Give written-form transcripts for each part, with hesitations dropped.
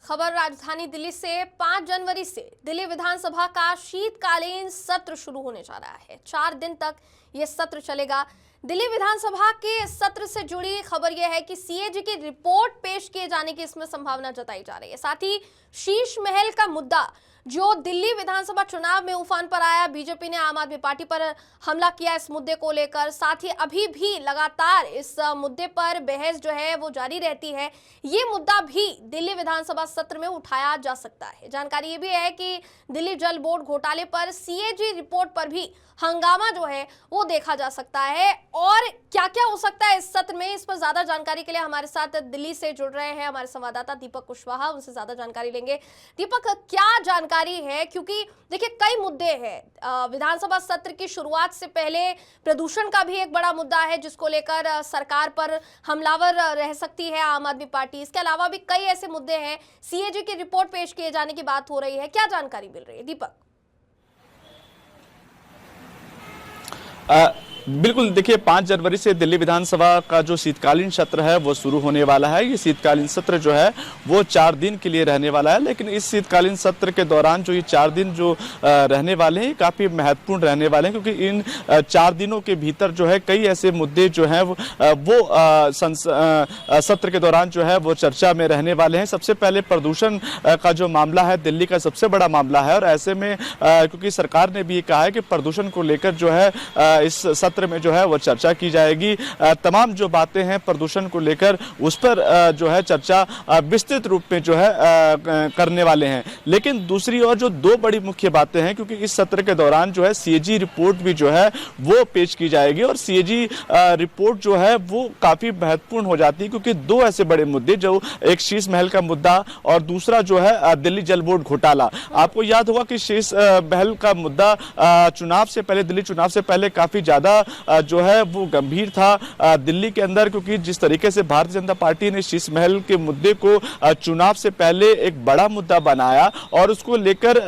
खबर राजधानी दिल्ली से 5 जनवरी से दिल्ली विधानसभा का शीतकालीन सत्र शुरू होने जा रहा है। 4 दिन तक यह सत्र चलेगा। दिल्ली विधानसभा के सत्र से जुड़ी खबर यह है कि सीएजी की रिपोर्ट पेश किए जाने की इसमें संभावना जताई जा रही है। साथ ही शीश महल का मुद्दा जो दिल्ली विधानसभा चुनाव में उफान पर आया, बीजेपी ने आम आदमी पार्टी पर हमला किया इस मुद्दे को लेकर। साथ ही अभी भी लगातार इस मुद्दे पर बहस जो है वो जारी रहती है। ये मुद्दा भी दिल्ली विधानसभा सत्र में उठाया जा सकता है। जानकारी ये भी है कि दिल्ली जल बोर्ड घोटाले पर सीएजी रिपोर्ट पर भी हंगामा जो है वो देखा जा सकता है। और क्या क्या हो सकता है इस सत्र में, इस पर ज्यादा जानकारी के लिए हमारे साथ दिल्ली से जुड़ रहे हैं हमारे संवाददाता दीपक कुशवाहा। उनसे ज्यादा जानकारी लेंगे। दीपक, क्या जानकारी है? क्योंकि देखिए कई मुद्दे हैं। विधानसभा सत्र की शुरुआत से पहले प्रदूषण का भी एक बड़ा मुद्दा है जिसको लेकर सरकार पर हमलावर रह सकती है आम आदमी पार्टी। इसके अलावा भी कई ऐसे मुद्दे हैं। सीएजी की रिपोर्ट पेश किए जाने की बात हो रही है। क्या जानकारी मिल रही है दीपक? बिल्कुल, देखिए 5 जनवरी से दिल्ली विधानसभा का जो शीतकालीन सत्र है वो शुरू होने वाला है। ये शीतकालीन सत्र जो है वो 4 दिन के लिए रहने वाला है। लेकिन इस शीतकालीन सत्र के दौरान जो ये 4 दिन जो रहने वाले हैं काफ़ी महत्वपूर्ण रहने वाले हैं, क्योंकि इन 4 दिनों के भीतर जो है कई ऐसे मुद्दे जो हैं वो सत्र के दौरान जो है वो चर्चा में रहने वाले हैं। सबसे पहले प्रदूषण का जो मामला है दिल्ली का सबसे बड़ा मामला है, और ऐसे में क्योंकि सरकार ने भी ये कहा है कि प्रदूषण को लेकर जो है इस सत्र में जो है वो चर्चा की जाएगी। तमाम जो बातें हैं प्रदूषण को लेकर उस पर जो है चर्चा विस्तृत रूप में जो है करने वाले हैं। लेकिन दूसरी ओर जो 2 बड़ी मुख्य बातें हैं, क्योंकि इस सत्र के दौरान जो है सीएजी रिपोर्ट भी जो है वो पेश की जाएगी, और सीएजी रिपोर्ट जो है वो काफी महत्वपूर्ण हो जाती है, क्योंकि 2 ऐसे बड़े मुद्दे, जो एक शीश महल का मुद्दा और दूसरा जो है दिल्ली जल बोर्ड घोटाला। आपको याद होगा कि शीश महल का मुद्दा चुनाव से पहले, दिल्ली चुनाव से पहले काफी ज्यादा जो है वो गंभीर था दिल्ली के अंदर, क्योंकि जिस तरीके से भारतीय जनता पार्टी ने शीश महल के मुद्दे को चुनाव से पहले एक बड़ा मुद्दा बनाया, और उसको लेकर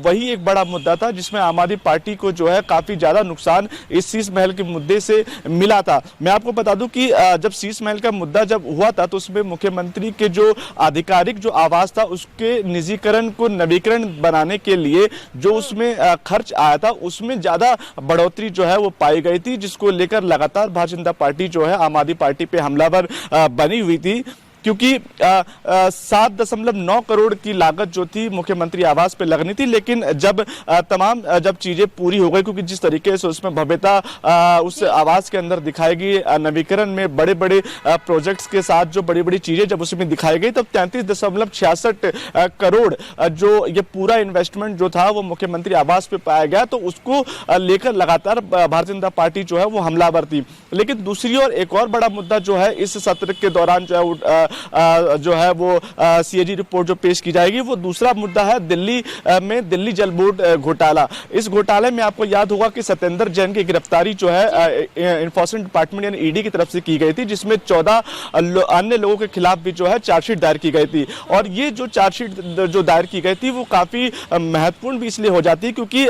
वही एक बड़ा मुद्दा था जिसमें आम आदमी पार्टी को जो है काफी ज्यादा नुकसान इस शीश महल के मुद्दे से मिला था। मैं आपको बता दूं कि जब शीश महल का मुद्दा जब हुआ था तो उसमें मुख्यमंत्री के जो आधिकारिक जो आवास था उसके निजीकरण को नवीकरण बनाने के लिए जो उसमें खर्च आया था उसमें ज्यादा बढ़ोतरी जो है वो पाई गई थी, जिसको लेकर लगातार भारतीय जनता पार्टी जो है आम आदमी पार्टी पे हमलावर बनी हुई थी, क्योंकि 7.9 करोड़ की लागत जो थी मुख्यमंत्री आवास पे लगनी थी। लेकिन जब जब चीजें पूरी हो गई, क्योंकि जिस तरीके से उसमें भव्यता उस आवास के अंदर दिखाई गई, नवीकरण में बड़े बड़े प्रोजेक्ट्स के साथ जो बड़ी बड़ी चीजें जब उसमें दिखाई गई, तब 33.66 करोड़ जो ये पूरा इन्वेस्टमेंट जो था वो मुख्यमंत्री आवास पे पाया गया, तो उसको लेकर लगातार भारतीय जनता पार्टी जो है वो हमलावर थी। लेकिन दूसरी ओर एक और बड़ा मुद्दा जो है इस सत्र के दौरान जो है वो सीएजी रिपोर्ट जो पेश की जाएगी, वो दूसरा मुद्दा है दिल्ली में दिल्ली जल बोर्ड घोटाला। इस घोटाले में आपको याद होगा कि सत्येंद्र जैन की गिरफ्तारी जो है एनफोर्समेंट डिपार्टमेंट यानी ईडी की तरफ से की गई थी, जिसमें 14 अन्य लोगों के खिलाफ भी जो है चार्जशीट दायर की गई थी। और ये जो चार्जशीट जो दायर की गई थी वो काफी महत्वपूर्ण भी इसलिए हो जाती है क्योंकि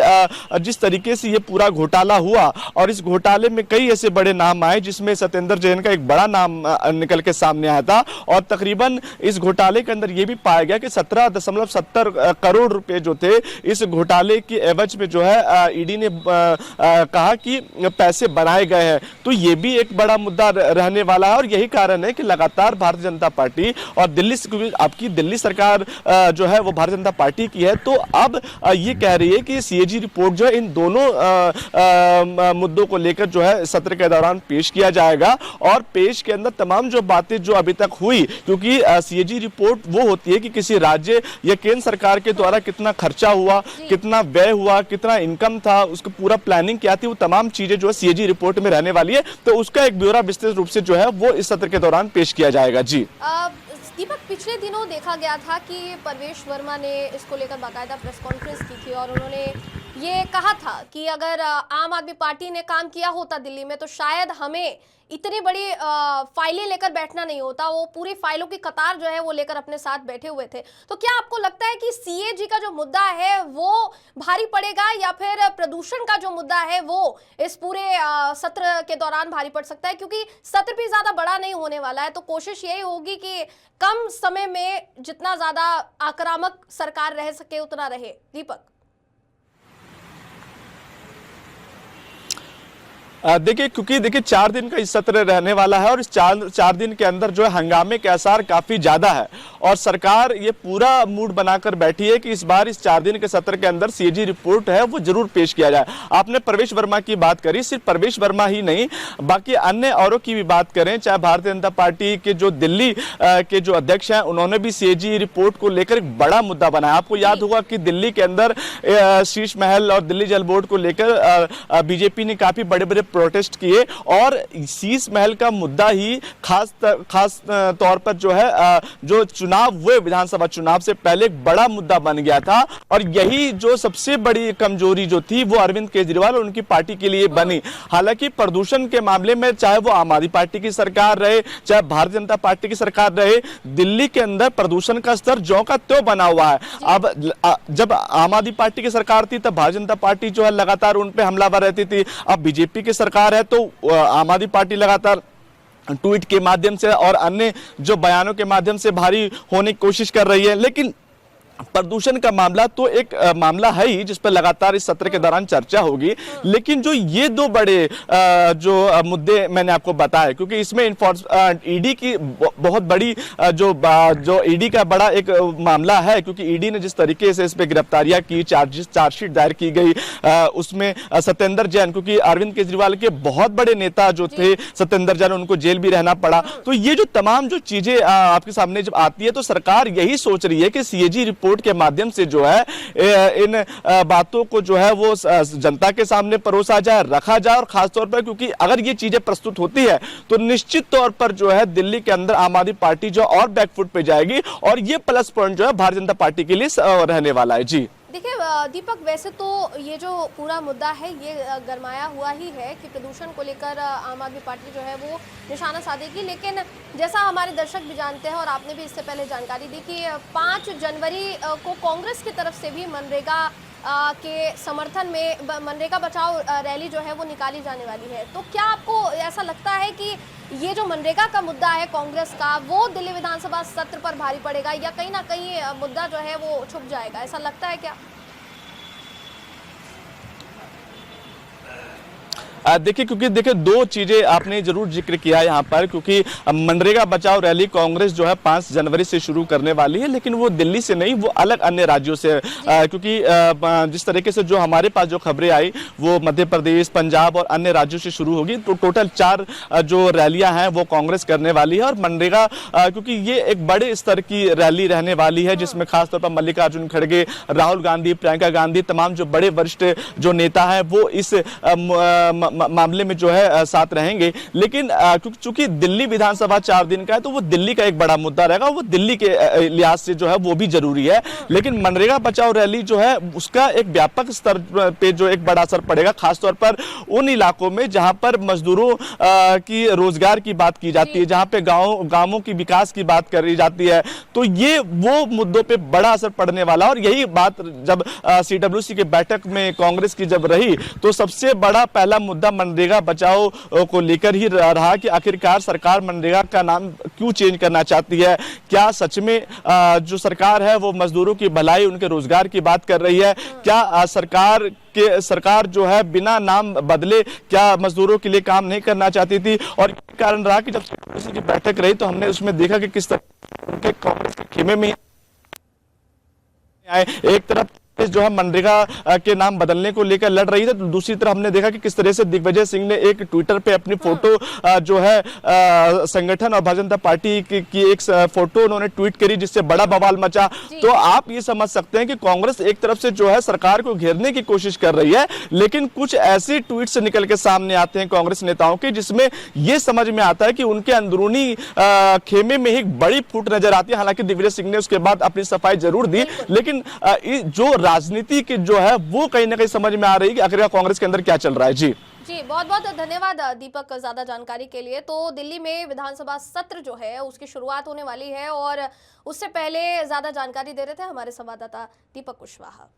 जिस तरीके से ये पूरा घोटाला हुआ और इस घोटाले में कई ऐसे बड़े नाम आए, जिसमें सत्येंद्र जैन का एक बड़ा नाम निकल के सामने आया था। और तकरीबन इस घोटाले के अंदर यह भी पाया गया कि 17.70 करोड़ रुपए जो थे इस घोटाले की एवज में जो है ईडी ने कहा कि पैसे बनाए गए हैं। तो ये भी एक बड़ा मुद्दा रहने वाला है, और यही कारण है कि लगातार भारतीय जनता पार्टी और दिल्ली, क्योंकि आपकी दिल्ली सरकार जो है वो भारतीय जनता पार्टी की है, तो अब ये कह रही है कि सीएजी रिपोर्ट जो है इन दोनों मुद्दों को लेकर जो है सत्र के दौरान पेश किया जाएगा। और पेश के अंदर तमाम जो बातें जो अभी तक हुई, क्योंकि सीएजी रिपोर्ट वो होती है कि किसी राज्य या केंद्र सरकार के द्वारा कितना खर्चा हुआ, कितना व्यय हुआ, कितना इनकम था, उसकी पूरा प्लानिंग क्या थी, वो तमाम चीजें जो है सीएजी रिपोर्ट में रहने वाली है। तो उसका एक ब्यौरा विस्तृत रूप से जो है वो इस सत्र के दौरान पेश किया जाएगा। जी दीपक, पिछले दिनों देखा गया था कि परवेश वर्मा ने इसको लेकर बाकायदा प्रेस कॉन्फ्रेंस की थी और उन्होंने ये कहा था कि अगर आम आदमी पार्टी ने काम किया होता दिल्ली में तो शायद हमें इतनी बड़ी फाइलें लेकर बैठना नहीं होता। वो पूरी फाइलों की कतार जो है वो लेकर अपने साथ बैठे हुए थे। तो क्या आपको लगता है कि सीएजी का जो मुद्दा है वो भारी पड़ेगा या फिर प्रदूषण का जो मुद्दा है वो इस पूरे सत्र के दौरान भारी पड़ सकता है? क्योंकि सत्र भी ज्यादा बड़ा नहीं होने वाला है, तो कोशिश यही होगी कि कम समय में जितना ज्यादा आक्रामक सरकार रह सके उतना रहे। दीपक, देखिए, क्योंकि देखिए 4 दिन का इस सत्र रहने वाला है और इस चार दिन के अंदर जो है हंगामे के आसार काफी ज्यादा है और सरकार ये पूरा मूड बनाकर बैठी है कि इस बार इस 4 दिन के सत्र के अंदर सीएजी रिपोर्ट है वो जरूर पेश किया जाए। आपने प्रवेश वर्मा की बात करी, सिर्फ प्रवेश वर्मा ही नहीं बाकी अन्य औरों की भी बात करें, चाहे भारतीय जनता पार्टी के जो दिल्ली के जो अध्यक्ष हैं उन्होंने भी सीएजी रिपोर्ट को लेकर एक बड़ा मुद्दा बनाया। आपको याद होगा कि दिल्ली के अंदर शीश महल और दिल्ली जल बोर्ड को लेकर बीजेपी ने काफी बड़े बड़े प्रोटेस्ट किए और शीश महल का मुद्दा ही खास तौर पर जो है जो चुनाव हुए विधानसभा चुनाव से पहले एक बड़ा मुद्दा बन गया था और यही जो सबसे बड़ी कमजोरी जो थी वो अरविंद केजरीवाल और उनकी पार्टी के लिए बनी। हालांकि प्रदूषण के मामले में चाहे वो आम आदमी पार्टी की सरकार रहे चाहे भारतीय जनता पार्टी की सरकार रहे, दिल्ली के अंदर प्रदूषण का स्तर ज्यों का त्यों बना हुआ है। अब जब आम आदमी पार्टी की सरकार थी तब भारतीय जनता पार्टी जो है लगातार उन पे हमलावर रहती थी। अब बीजेपी की सरकार है तो आम आदमी पार्टी लगातार ट्वीट के माध्यम से और अन्य जो बयानों के माध्यम से भारी होने की कोशिश कर रही है। लेकिन प्रदूषण का मामला तो एक मामला है ही जिस पर लगातार इस सत्र के दौरान चर्चा होगी। लेकिन जो ये दो बड़े जो मुद्दे मैंने आपको बताए, क्योंकि इसमें ईडी की बहुत बड़ी जो ईडी का बड़ा एक मामला है, क्योंकि ईडी ने जिस तरीके से इस पे गिरफ्तारियां की, चार्जशीट दायर की गई, उसमें सत्येंद्र जैन, क्योंकि अरविंद केजरीवाल के बहुत बड़े नेता जो थे सत्येंद्र जैन, उनको जेल भी रहना पड़ा। तो ये जो तमाम जो चीजें आपके सामने जब आती है तो सरकार यही सोच रही है कि सीएजी रिपोर्ट के माध्यम से जो है इन बातों को जो है वो जनता के सामने परोसा जाए, रखा जाए और खासतौर पर क्योंकि अगर ये चीजें प्रस्तुत होती है तो निश्चित तौर पर जो है दिल्ली के अंदर आम आदमी पार्टी जो और बैकफुट पे जाएगी और ये प्लस पॉइंट जो है भारतीय जनता पार्टी के लिए रहने वाला है। जी देखिए दीपक, वैसे तो ये जो पूरा मुद्दा है ये गरमाया हुआ ही है कि प्रदूषण को लेकर आम आदमी पार्टी जो है वो निशाना साधेगी। लेकिन जैसा हमारे दर्शक भी जानते हैं और आपने भी इससे पहले जानकारी दी कि 5 जनवरी को कांग्रेस की तरफ से भी मनरेगा के समर्थन में मनरेगा बचाओ रैली जो है वो निकाली जाने वाली है। तो क्या आपको ऐसा लगता है कि ये जो मनरेगा का मुद्दा है कांग्रेस का वो दिल्ली विधानसभा सत्र पर भारी पड़ेगा या कहीं ना कहीं मुद्दा जो है वो छुप जाएगा, ऐसा लगता है क्या? देखिए, क्योंकि देखिए दो चीजें आपने जरूर जिक्र किया है यहाँ पर, क्योंकि मनरेगा बचाओ रैली कांग्रेस जो है 5 जनवरी से शुरू करने वाली है, लेकिन वो दिल्ली से नहीं, वो अलग अन्य राज्यों से, क्योंकि जिस तरीके से जो हमारे पास जो खबरें आई वो मध्य प्रदेश, पंजाब और अन्य राज्यों से शुरू होगी। तो टोटल 4 जो रैलियां हैं वो कांग्रेस करने वाली है और मनरेगा क्योंकि ये एक बड़े स्तर की रैली रहने वाली है जिसमें खासतौर पर मल्लिकार्जुन खड़गे, राहुल गांधी, प्रियंका गांधी, तमाम जो बड़े वरिष्ठ जो नेता हैं वो इस मामले में जो है साथ रहेंगे। लेकिन चूंकि दिल्ली विधानसभा 4 दिन का है तो वो दिल्ली का एक बड़ा मुद्दा रहेगा, वो दिल्ली के लिहाज से जो है वो भी जरूरी है। लेकिन मनरेगा बचाओ रैली जो है उसका एक व्यापक स्तर पे जो एक बड़ा असर पड़ेगा, खासतौर पर उन इलाकों में जहां पर मजदूरों की रोजगार की बात की जाती है, जहां पे गांवों की विकास की बात करी जाती है। तो ये वो मुद्दों पे बड़ा असर पड़ने वाला और यही बात जब CWC की बैठक में कांग्रेस की जब रही तो सबसे बड़ा पहला मुद्दा मनरेगा बचाओ को लेकर ही रहा कि आखिरकार सरकार मनरेगा का नाम क्यों चेंज करना चाहती है। क्या सच में जो सरकार है वो मजदूरों की भलाई, उनके रोजगार की बात कर रही है? क्या सरकार जो है बिना नाम बदले क्या मजदूरों के लिए काम नहीं करना चाहती थी? और कारण रहा कि जब CWC की बैठक रही तो हमने उसमें देखा कि किस तरह के कांग्रेस के खेमे में आए। एक तरफ जो है मनरेगा के नाम बदलने को लेकर लड़ रही है तो दूसरी तरफ हमने देखा कि किस तरह से दिग्विजय सिंह ने एक ट्विटर पे अपनी फोटो जो है संगठन और भारतीय जनता पार्टी की एक फोटो उन्होंने ट्वीट करी जिससे बड़ा बवाल मचा। तो आप ये समझ सकते हैं कि कांग्रेस एक तरफ से जो है सरकार को घेरने की कोशिश कर रही है, लेकिन कुछ ऐसे ट्वीट से निकल के सामने आते हैं कांग्रेस नेताओं के जिसमें यह समझ में आता है कि उनके अंदरूनी खेमे में एक बड़ी फूट नजर आती है। हालांकि दिग्विजय सिंह ने उसके बाद अपनी सफाई जरूर दी, लेकिन जो राजनीति की जो है वो कहीं ना कहीं समझ में आ रही है कि आखिर कांग्रेस के अंदर क्या चल रहा है। जी जी, बहुत बहुत धन्यवाद दीपक, ज्यादा जानकारी के लिए। तो दिल्ली में विधानसभा सत्र जो है उसकी शुरुआत होने वाली है और उससे पहले ज्यादा जानकारी दे रहे थे हमारे संवाददाता दीपक कुशवाहा।